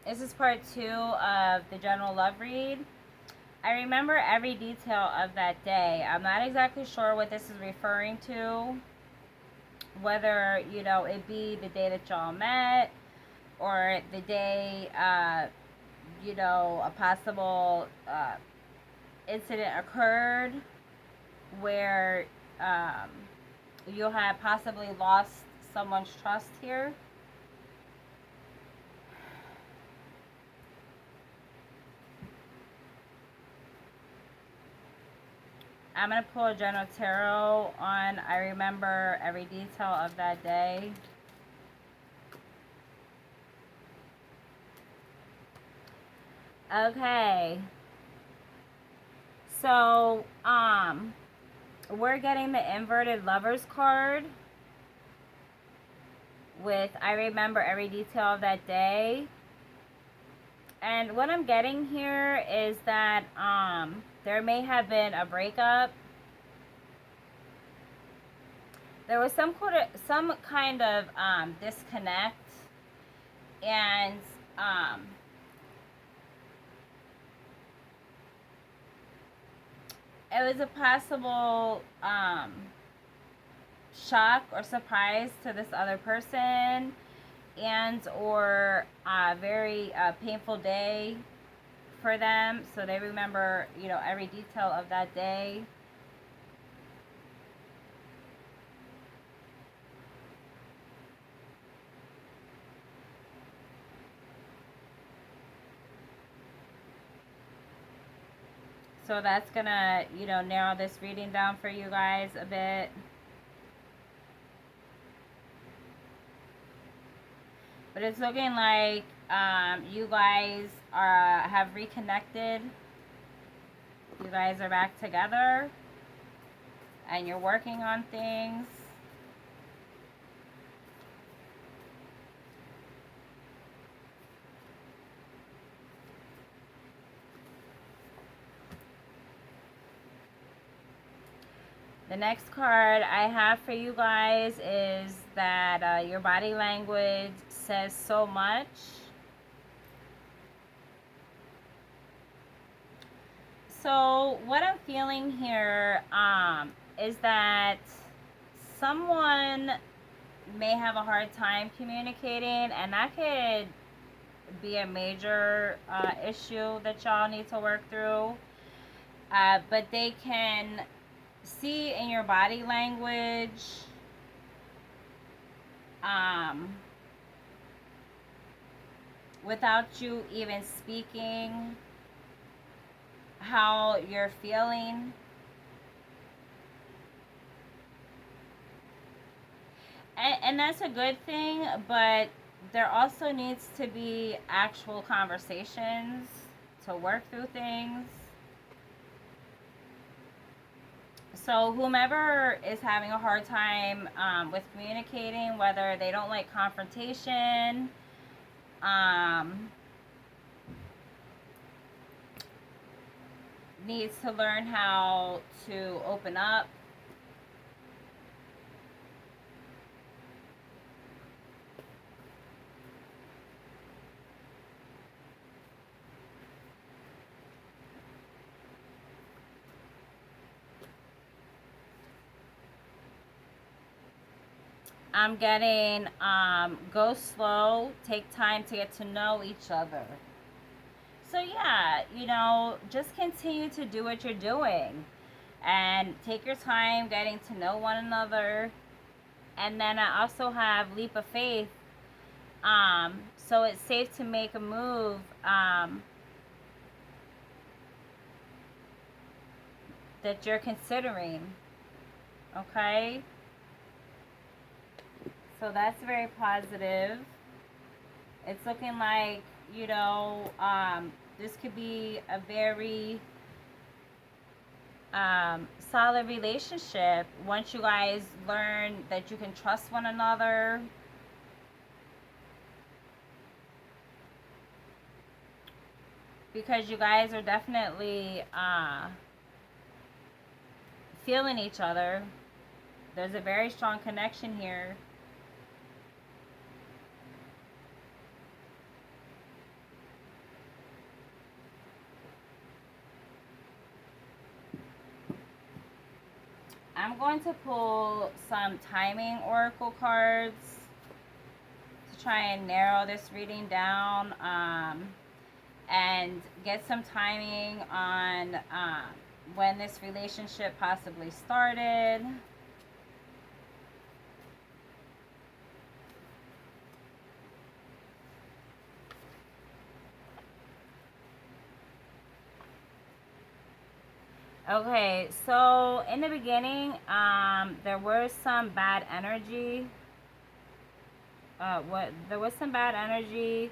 This is part 2 of the general love read. I remember every detail of that day. I'm not exactly sure what this is referring to. Whether, it be the day that y'all met or the day, a possible incident occurred where you have possibly lost someone's trust here. I'm going to pull a General Tarot on I remember every detail of that day. Okay. So, we're getting the inverted lovers card with I remember every detail of that day. And what I'm getting here is that there may have been a breakup. There was some kind of disconnect, and it was a possible shock or surprise to this other person, and or a very painful day for them. So they remember, every detail of that day. So that's gonna, narrow this reading down for you guys a bit. But it's looking like you guys have reconnected. You guys are back together. And you're working on things. The next card I have for you guys is that your body language says so much. So what I'm feeling here is that someone may have a hard time communicating, and that could be a major issue that y'all need to work through. But they can see in your body language without you even speaking how you're feeling. And that's a good thing, but there also needs to be actual conversations to work through things. So whomever is having a hard time with communicating, whether they don't like confrontation, needs to learn how to open up. I'm getting go slow, take time to get to know each other. So yeah, just continue to do what you're doing and take your time getting to know one another. And then I also have leap of faith. So it's safe to make a move that you're considering. Okay? So that's very positive. It's looking like, this could be a very solid relationship once you guys learn that you can trust one another. Because you guys are definitely feeling each other. There's a very strong connection here. I'm going to pull some timing oracle cards to try and narrow this reading down, and get some timing on when this relationship possibly started. Okay, so in the beginning, there was some bad energy. There was some bad energy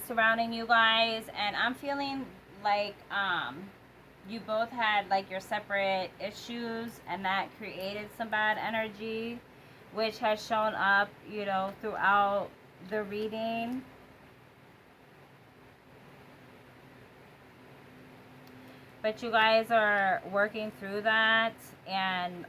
surrounding you guys, and I'm feeling like you both had like your separate issues, and that created some bad energy, which has shown up, you know, throughout the reading. But you guys are working through that, and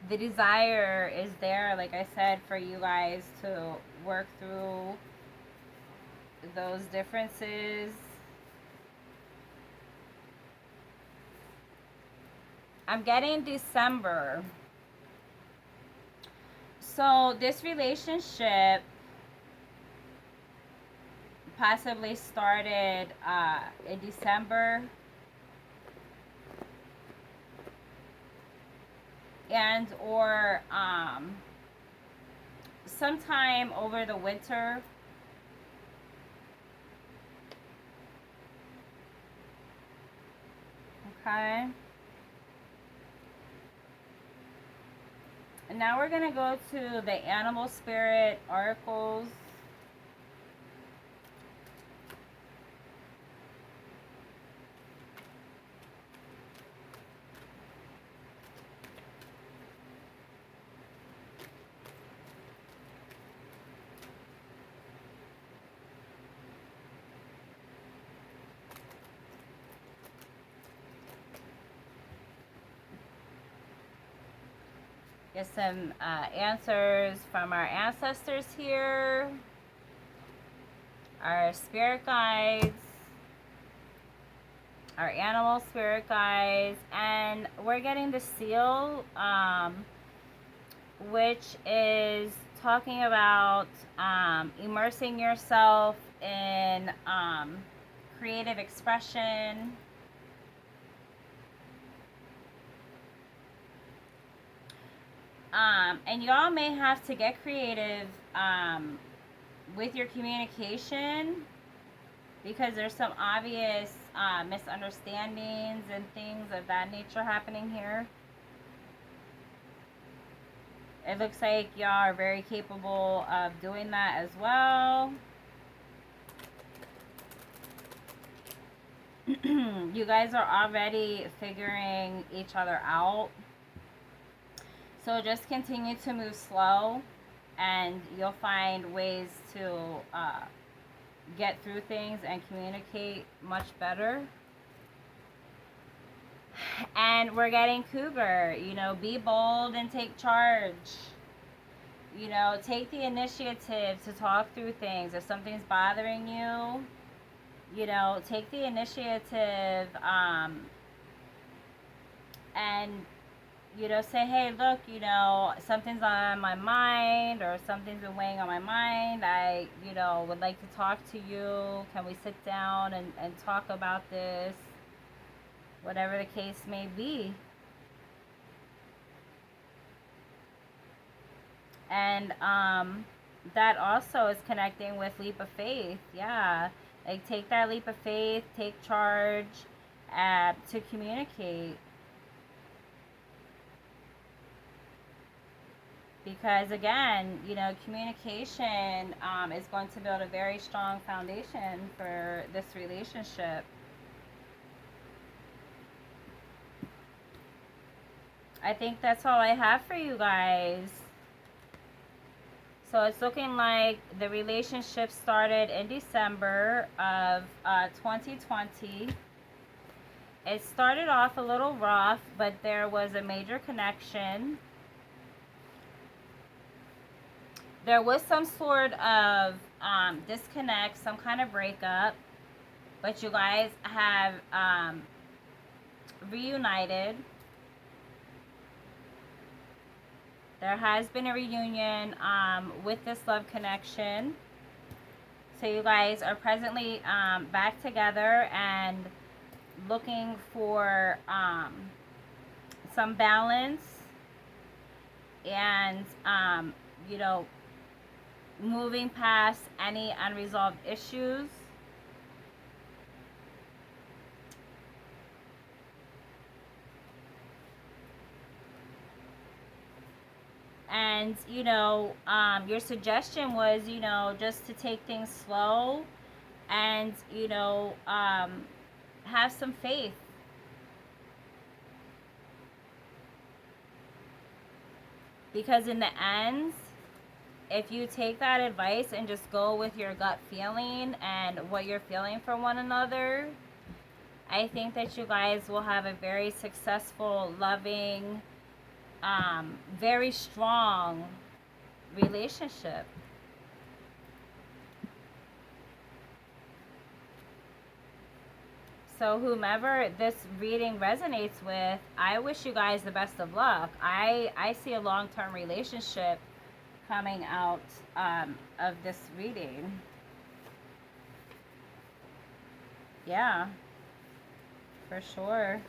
the desire is there, like I said, for you guys to work through those differences. I'm getting December. So this relationship possibly started in December, and or sometime over the winter. Okay. And now we're going to go to the animal spirit oracles. Get some answers from our ancestors here, our spirit guides, our animal spirit guides, and we're getting the seal, which is talking about immersing yourself in creative expression. And y'all may have to get creative with your communication, because there's some obvious misunderstandings and things of that nature happening here. It looks like y'all are very capable of doing that as well. You guys are already figuring each other out. So just continue to move slow, and you'll find ways to get through things and communicate much better. And we're getting cougar. You know, be bold and take charge. You know, take the initiative to talk through things. If something's bothering you, you know, take the initiative and, you know, say, hey, look, you know, something's on my mind, or something's been weighing on my mind. I, you know, would like to talk to you. Can we sit down and talk about this? Whatever the case may be. And that also is connecting with leap of faith. Yeah. Like, take that leap of faith, take charge to communicate. Because again, you know, communication is going to build a very strong foundation for this relationship. I think that's all I have for you guys. So it's looking like the relationship started in December of 2020. It started off a little rough, but there was a major connection. There was some sort of disconnect, some kind of breakup, but you guys have reunited. There has been a reunion with this love connection. So you guys are presently back together and looking for some balance and, you know, moving past any unresolved issues. And, you know, your suggestion was, you know, just to take things slow and, you know, have some faith. Because in the end, if you take that advice and just go with your gut feeling and what you're feeling for one another, I think that you guys will have a very successful, loving, very strong relationship. So whomever this reading resonates with, I wish you guys the best of luck. I see a long-term relationship coming out of this reading. Yeah, for sure.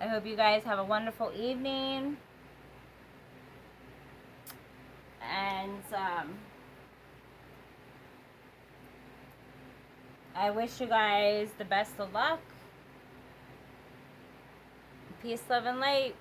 I hope you guys have a wonderful evening. And I wish you guys the best of luck. Peace, love, and light.